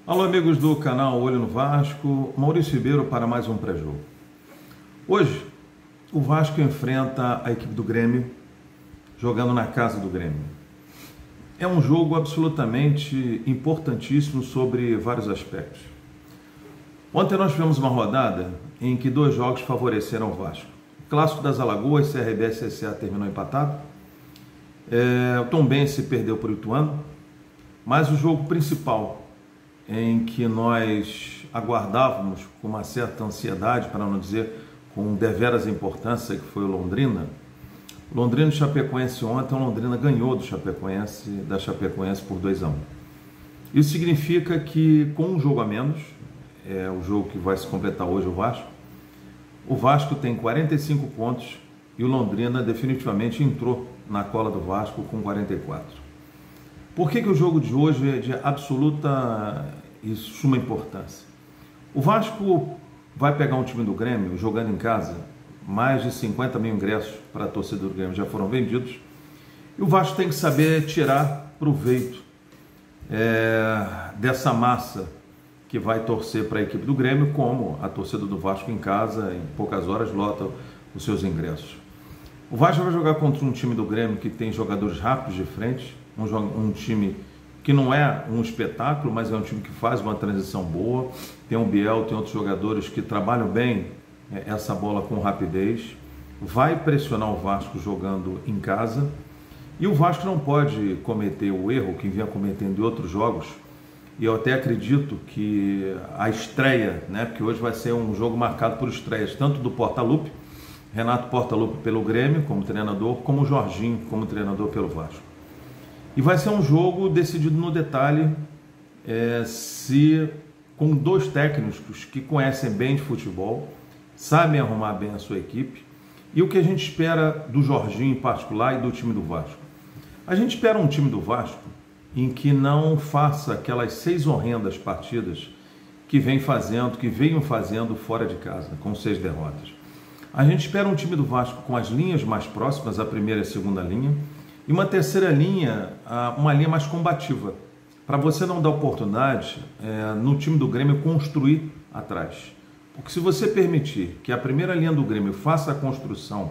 Alô, amigos do canal Olho no Vasco, Maurício Ribeiro para mais um pré-jogo. Hoje, o Vasco enfrenta a equipe do Grêmio, jogando na casa do Grêmio. É um jogo absolutamente importantíssimo sobre vários aspectos. Ontem nós tivemos uma rodada em que dois jogos favoreceram o Vasco. O Clássico das Alagoas, CRB e CSA terminou empatado. O Tombense perdeu para o Ituano, mas o jogo principal, em que nós aguardávamos com uma certa ansiedade, para não dizer com deveras importância, que foi o Londrina. Londrina e Chapecoense ontem, o Londrina ganhou da Chapecoense por 2-1. Isso significa que com um jogo a menos, o jogo que vai se completar hoje o Vasco tem 45 pontos e o Londrina definitivamente entrou na cola do Vasco com 44. Por que o jogo de hoje é de absoluta e suma importância? O Vasco vai pegar um time do Grêmio jogando em casa, mais de 50 mil ingressos para a torcida do Grêmio já foram vendidos, e o Vasco tem que saber tirar proveito dessa massa que vai torcer para a equipe do Grêmio, como a torcida do Vasco em casa, em poucas horas, lota os seus ingressos. O Vasco vai jogar contra um time do Grêmio que tem jogadores rápidos de frente, um time que não é um espetáculo, mas é um time que faz uma transição boa. Tem o Biel, tem outros jogadores que trabalham bem essa bola com rapidez. Vai pressionar o Vasco jogando em casa. E o Vasco não pode cometer o erro que vinha cometendo em outros jogos. E eu até acredito que a estreia, porque hoje vai ser um jogo marcado por estreias, tanto do Portaluppi, Renato Portaluppi pelo Grêmio como treinador, como o Jorginho como treinador pelo Vasco. E vai ser um jogo decidido no detalhe, com dois técnicos que conhecem bem de futebol, sabem arrumar bem a sua equipe, e o que a gente espera do Jorginho em particular e do time do Vasco. A gente espera um time do Vasco em que não faça aquelas 6 horrendas partidas que venham fazendo fora de casa, com 6 derrotas. A gente espera um time do Vasco com as linhas mais próximas, a primeira e a segunda linha, e uma terceira linha, uma linha mais combativa, para você não dar oportunidade no time do Grêmio construir atrás. Porque se você permitir que a primeira linha do Grêmio faça a construção,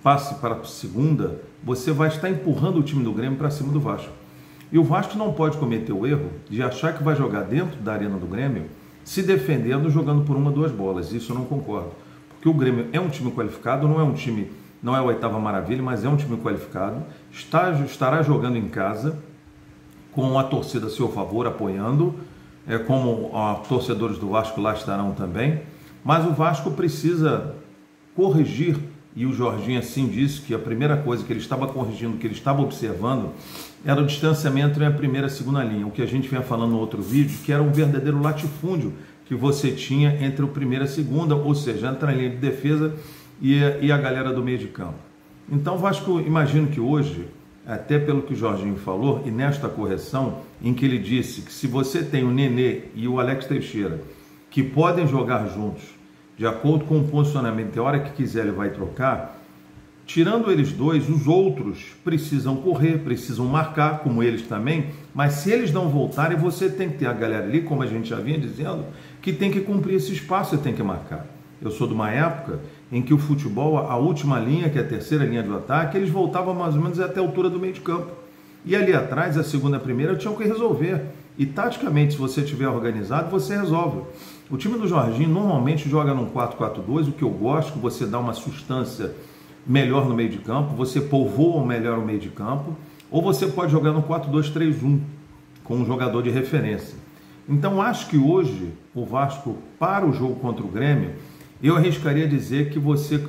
passe para a segunda, você vai estar empurrando o time do Grêmio para cima do Vasco. E o Vasco não pode cometer o erro de achar que vai jogar dentro da arena do Grêmio, se defendendo, jogando por 1 ou 2 bolas. Isso eu não concordo. Porque o Grêmio é um time qualificado, não é a oitava maravilha, mas é um time qualificado, estará jogando em casa, com a torcida a seu favor, apoiando, como torcedores do Vasco lá estarão também, mas o Vasco precisa corrigir, e o Jorginho assim disse que a primeira coisa que ele estava corrigindo, que ele estava observando, era o distanciamento entre a primeira e a segunda linha, o que a gente vinha falando no outro vídeo, que era um verdadeiro latifúndio que você tinha entre o primeira e a segunda, ou seja, entre a linha de defesa e a galera do meio de campo. Então, Vasco, imagino que hoje, até pelo que o Jorginho falou, e nesta correção, em que ele disse que se você tem o Nenê e o Alex Teixeira, que podem jogar juntos, de acordo com o posicionamento, a hora que quiser ele vai trocar, tirando eles dois, os outros precisam correr, precisam marcar, como eles também, mas se eles não voltarem, você tem que ter a galera ali, como a gente já vinha dizendo, que tem que cumprir esse espaço e tem que marcar. Eu sou de uma época em que o futebol, a última linha, que é a terceira linha do ataque, eles voltavam mais ou menos até a altura do meio de campo. E ali atrás, a segunda e a primeira, tinham que resolver. E taticamente, se você estiver organizado, você resolve. O time do Jorginho normalmente joga num 4-4-2, o que eu gosto, que você dá uma sustância melhor no meio de campo, você povoa melhor o meio de campo, ou você pode jogar no 4-2-3-1, com um jogador de referência. Então, acho que hoje, o Vasco, para o jogo contra o Grêmio, eu arriscaria dizer que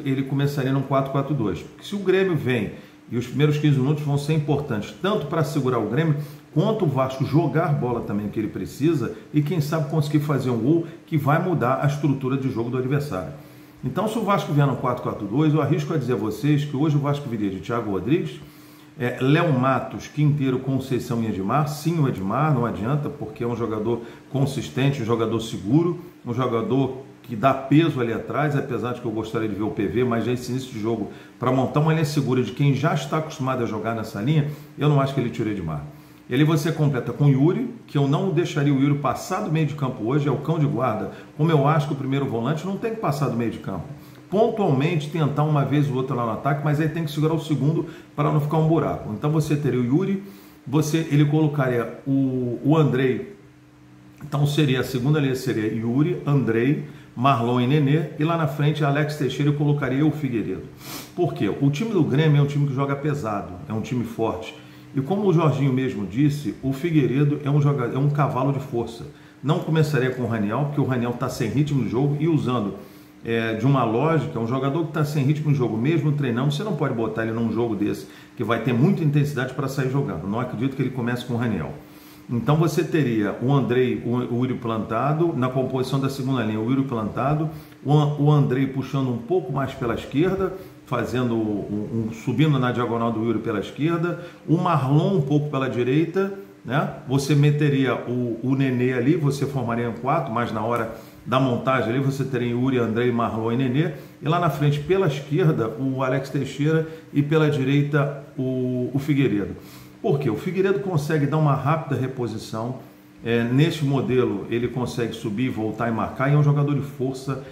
ele começaria num 4-4-2, porque se o Grêmio vem e os primeiros 15 minutos vão ser importantes, tanto para segurar o Grêmio, quanto o Vasco jogar bola também que ele precisa e quem sabe conseguir fazer um gol que vai mudar a estrutura de jogo do adversário. Então, se o Vasco vier no 4-4-2, eu arrisco a dizer a vocês que hoje o Vasco viria de Thiago Rodrigues, Léo Matos, Quinteiro, Conceição e Edmar. Sim, o Edmar, não adianta, porque é um jogador consistente, um jogador seguro, um jogador que dá peso ali atrás, apesar de que eu gostaria de ver o PV, mas já esse início de jogo, para montar uma linha segura de quem já está acostumado a jogar nessa linha, eu não acho que ele tire o Edmar. E ali você completa com o Yuri, que eu não deixaria o Yuri passar do meio de campo hoje, é o cão de guarda. Como eu acho que o primeiro volante não tem que passar do meio de campo. Pontualmente tentar uma vez ou outra lá no ataque, mas aí tem que segurar o segundo para não ficar um buraco. Então você teria o Yuri, ele colocaria o Andrei. Então seria a segunda linha, seria Yuri, Andrei, Marlon e Nenê, e lá na frente Alex Teixeira eu colocaria o Figueiredo. Por quê? O time do Grêmio é um time que joga pesado, é um time forte. E como o Jorginho mesmo disse, o Figueiredo é um cavalo de força. Não começaria com o Raniel, porque o Raniel está sem ritmo de jogo e usando de uma lógica, um jogador que está sem ritmo de jogo, mesmo treinando, você não pode botar ele num jogo desse, que vai ter muita intensidade para sair jogando. Não acredito que ele comece com o Raniel. Então você teria o Andrei, o Yuri plantado, na composição da segunda linha, o Yuri plantado, o Andrei puxando um pouco mais pela esquerda, subindo na diagonal do Yuri pela esquerda, o Marlon um pouco pela direita, né? Você meteria o Nenê ali, você formaria um 4, mas na hora da montagem ali você teria Yuri, Andrei, Marlon e Nenê, e lá na frente pela esquerda o Alex Teixeira e pela direita o Figueiredo. Por quê? O Figueiredo consegue dar uma rápida reposição, neste modelo ele consegue subir, voltar e marcar, e é um jogador de força.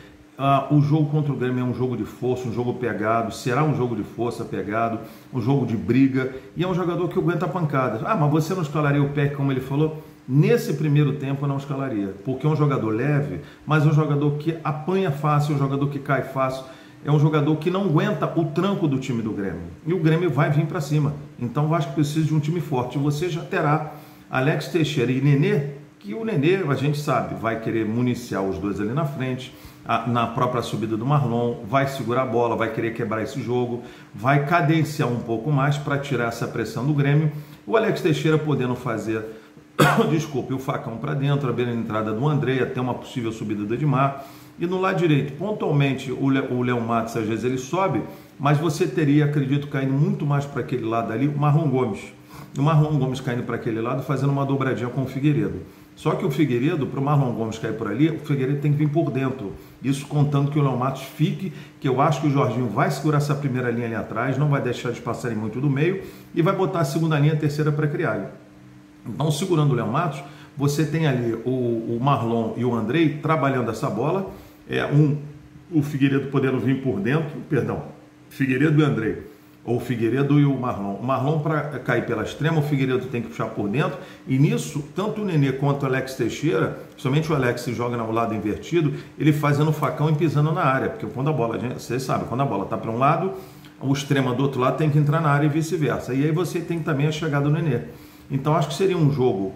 O jogo contra o Grêmio é um jogo de força, um jogo pegado, será um jogo de força pegado, um jogo de briga, e é um jogador que aguenta pancadas. Mas você não escalaria o Peck, como ele falou? Nesse primeiro tempo eu não escalaria, porque é um jogador leve, mas é um jogador que apanha fácil, é um jogador que cai fácil, é um jogador que não aguenta o tranco do time do Grêmio, e o Grêmio vai vir para cima. Então eu acho que precisa de um time forte, e você já terá Alex Teixeira e Nenê, que o Nenê, a gente sabe, vai querer municiar os dois ali na frente, na própria subida do Marlon, vai segurar a bola, vai querer quebrar esse jogo, vai cadenciar um pouco mais para tirar essa pressão do Grêmio. O Alex Teixeira podendo fazer, o facão para dentro, abrir a entrada do Andrei, até uma possível subida do Edmar. E no lado direito, pontualmente, o Léo Matos, às vezes ele sobe, mas você teria, acredito, caindo muito mais para aquele lado ali, o Marlon Gomes. O Marlon Gomes caindo para aquele lado, fazendo uma dobradinha com o Figueiredo. Só que o Figueiredo, para o Marlon Gomes cair por ali, o Figueiredo tem que vir por dentro. Isso contando que o Léo Matos fique, que eu acho que o Jorginho vai segurar essa primeira linha ali atrás, não vai deixar de passarem muito do meio, e vai botar a segunda linha, a terceira para criar. Então, segurando o Léo Matos, você tem ali o Marlon e o Andrei trabalhando essa bola, o Figueiredo podendo vir por dentro, Figueiredo e Andrei, ou o Figueiredo e o Marlon para cair pela extrema, o Figueiredo tem que puxar por dentro, e nisso, tanto o Nenê quanto o Alex Teixeira, somente o Alex se joga no lado invertido, ele fazendo facão e pisando na área, porque quando a bola, vocês sabem, quando a bola está para um lado, o extremo do outro lado tem que entrar na área e vice-versa, e aí você tem também a chegada do Nenê. Então acho que seria um jogo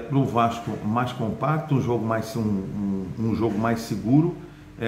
para o Vasco mais compacto, um jogo mais seguro,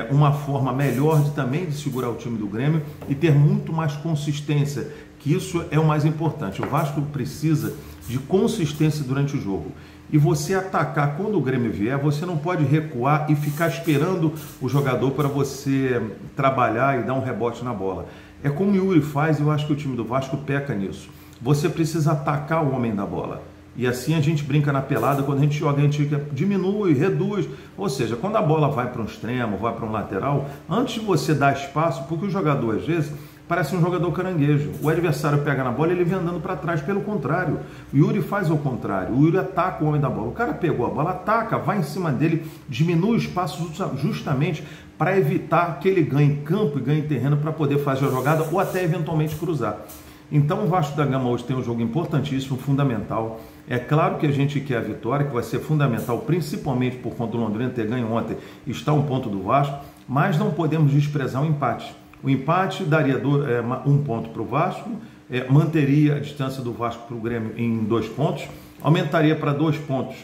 uma forma melhor também de segurar o time do Grêmio e ter muito mais consistência, que isso é o mais importante. O Vasco precisa de consistência durante o jogo. E você atacar quando o Grêmio vier, você não pode recuar e ficar esperando o jogador para você trabalhar e dar um rebote na bola. É como o Yuri faz, e eu acho que o time do Vasco peca nisso. Você precisa atacar o homem da bola. E assim a gente brinca na pelada, quando a gente joga, a gente diminui, reduz. Ou seja, quando a bola vai para um extremo, vai para um lateral, antes de você dar espaço, porque o jogador às vezes parece um jogador caranguejo. O adversário pega na bola e ele vem andando para trás. Pelo contrário, o Yuri faz o contrário. O Yuri ataca o homem da bola. O cara pegou a bola, ataca, vai em cima dele, diminui o espaço justamente para evitar que ele ganhe campo e ganhe terreno para poder fazer a jogada ou até eventualmente cruzar. Então o Vasco da Gama hoje tem um jogo importantíssimo, fundamental. É claro que a gente quer a vitória, que vai ser fundamental, principalmente por conta do Londrina ter ganho ontem, está um ponto do Vasco, mas não podemos desprezar o empate. O empate daria um ponto para o Vasco, manteria a distância do Vasco para o Grêmio em 2 pontos, aumentaria para 2 pontos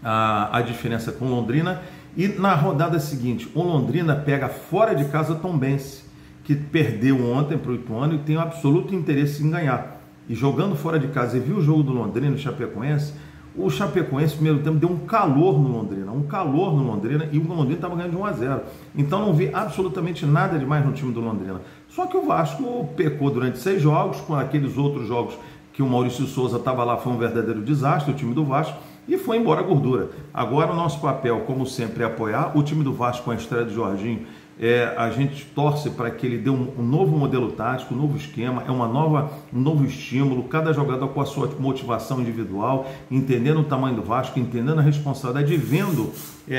a diferença com o Londrina, e na rodada seguinte, o Londrina pega fora de casa Tombense, que perdeu ontem para o Ituano e tem um absoluto interesse em ganhar. E jogando fora de casa, e viu o jogo do Londrina e Chapecoense, o Chapecoense, no primeiro tempo, deu um calor no Londrina, e o Londrina estava ganhando de 1-0. Então não vi absolutamente nada demais no time do Londrina. Só que o Vasco pecou durante 6 jogos, com aqueles outros jogos que o Maurício Souza estava lá, foi um verdadeiro desastre, o time do Vasco, e foi embora a gordura. Agora o nosso papel, como sempre, é apoiar o time do Vasco com a estreia do Jorginho. A gente torce para que ele dê um novo modelo tático, um novo esquema, um novo estímulo, cada jogador com a sua motivação individual, entendendo o tamanho do Vasco, entendendo a responsabilidade e vendo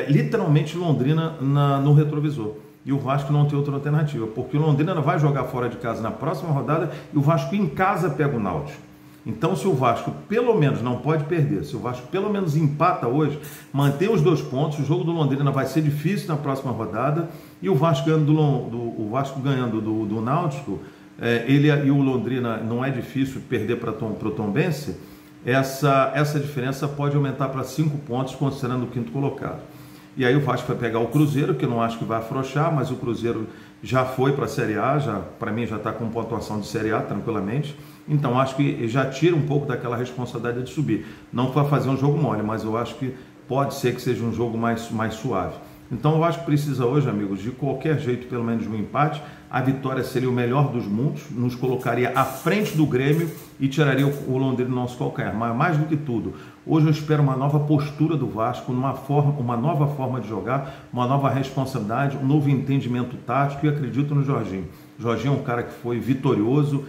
literalmente Londrina no retrovisor. E o Vasco não tem outra alternativa, porque o Londrina vai jogar fora de casa na próxima rodada e o Vasco em casa pega o Náutico. Então, se o Vasco pelo menos não pode perder, se o Vasco pelo menos empata hoje, mantém os 2 pontos, o jogo do Londrina vai ser difícil na próxima rodada, e o Vasco ganhando do Náutico, ele e o Londrina não é difícil perder para o Tombense, essa diferença pode aumentar para 5 pontos, considerando o 5º colocado. E aí o Vasco vai pegar o Cruzeiro, que eu não acho que vai afrouxar, mas o Cruzeiro já foi para a Série A, para mim já está com pontuação de Série A tranquilamente. Então acho que já tira um pouco daquela responsabilidade de subir. Não para fazer um jogo mole, mas eu acho que pode ser que seja um jogo mais suave. Então eu acho que precisa hoje, amigos, de qualquer jeito, pelo menos de um empate. A vitória seria o melhor dos mundos, nos colocaria à frente do Grêmio e tiraria o Londrina do nosso calcanhar. Mas mais do que tudo, hoje eu espero uma nova postura do Vasco, uma nova forma de jogar, uma nova responsabilidade, um novo entendimento tático, e acredito no Jorginho. Jorginho é um cara que foi vitorioso,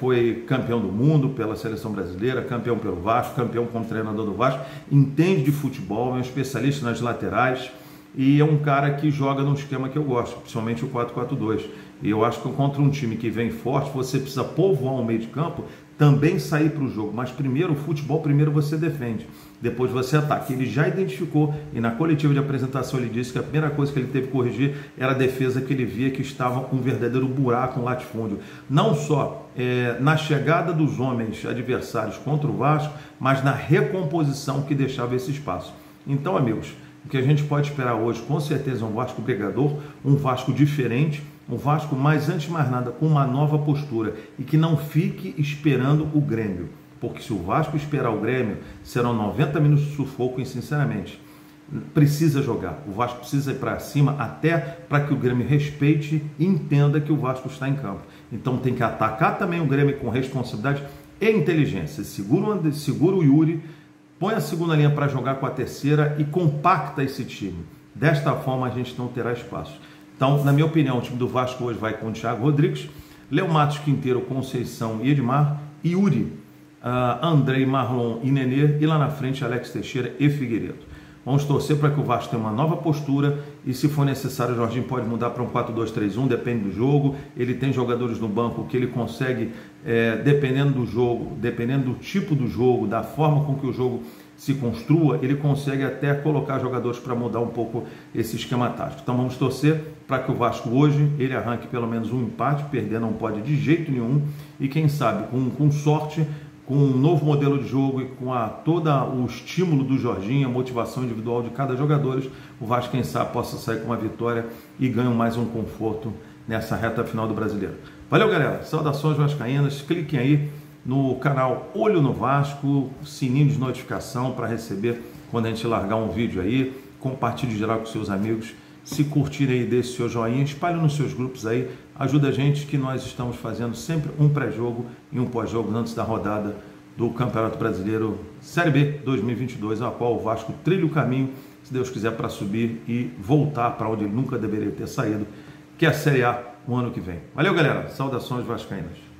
foi campeão do mundo pela seleção brasileira, campeão pelo Vasco, campeão como treinador do Vasco, entende de futebol, é um especialista nas laterais, e é um cara que joga num esquema que eu gosto, principalmente o 4-4-2. E eu acho que contra um time que vem forte, você precisa povoar o meio de campo, também sair para o jogo. Mas primeiro, o futebol, primeiro você defende, depois você ataca. Ele já identificou, e na coletiva de apresentação ele disse que a primeira coisa que ele teve que corrigir era a defesa, que ele via que estava um verdadeiro buraco, um latifúndio. Não só na chegada dos homens adversários contra o Vasco, mas na recomposição que deixava esse espaço. Então, amigos, o que a gente pode esperar hoje, com certeza, é um Vasco brigador, um Vasco diferente, um Vasco, mais antes de mais nada, com uma nova postura, e que não fique esperando o Grêmio, porque se o Vasco esperar o Grêmio, serão 90 minutos de sufoco, e sinceramente, precisa jogar. O Vasco precisa ir para cima, até para que o Grêmio respeite e entenda que o Vasco está em campo. Então tem que atacar também o Grêmio com responsabilidade e inteligência. Segura o Yuri, põe a segunda linha para jogar com a terceira e compacta esse time. Desta forma a gente não terá espaço. Então, na minha opinião, o time do Vasco hoje vai com o Thiago Rodrigues, Léo Matos, Quinteiro, Conceição e Edmar, Yuri, Andrei, Marlon e Nenê, e lá na frente Alex Teixeira e Figueiredo. Vamos torcer para que o Vasco tenha uma nova postura, e se for necessário o Jorginho pode mudar para um 4-2-3-1, depende do jogo. Ele tem jogadores no banco que ele consegue, dependendo do jogo, dependendo do tipo do jogo, da forma com que o jogo se construa, ele consegue até colocar jogadores para mudar um pouco esse esquema tático. Então vamos torcer para que o Vasco hoje ele arranque pelo menos um empate, perder não pode de jeito nenhum, e quem sabe com sorte, com um novo modelo de jogo e com todo o estímulo do Jorginho, a motivação individual de cada jogador, o Vasco, quem sabe, possa sair com uma vitória e ganhe mais um conforto nessa reta final do Brasileiro. Valeu, galera! Saudações vascaínas, cliquem aí no canal Olho no Vasco, sininho de notificação para receber quando a gente largar um vídeo aí, compartilhe geral com seus amigos, se curtirem aí, deixe seu joinha, espalhe nos seus grupos aí, ajuda a gente, que nós estamos fazendo sempre um pré-jogo e um pós-jogo antes da rodada do Campeonato Brasileiro Série B 2022, a qual o Vasco trilha o caminho, se Deus quiser, para subir e voltar para onde ele nunca deveria ter saído, que é a Série A o ano que vem. Valeu, galera, saudações vascaínas.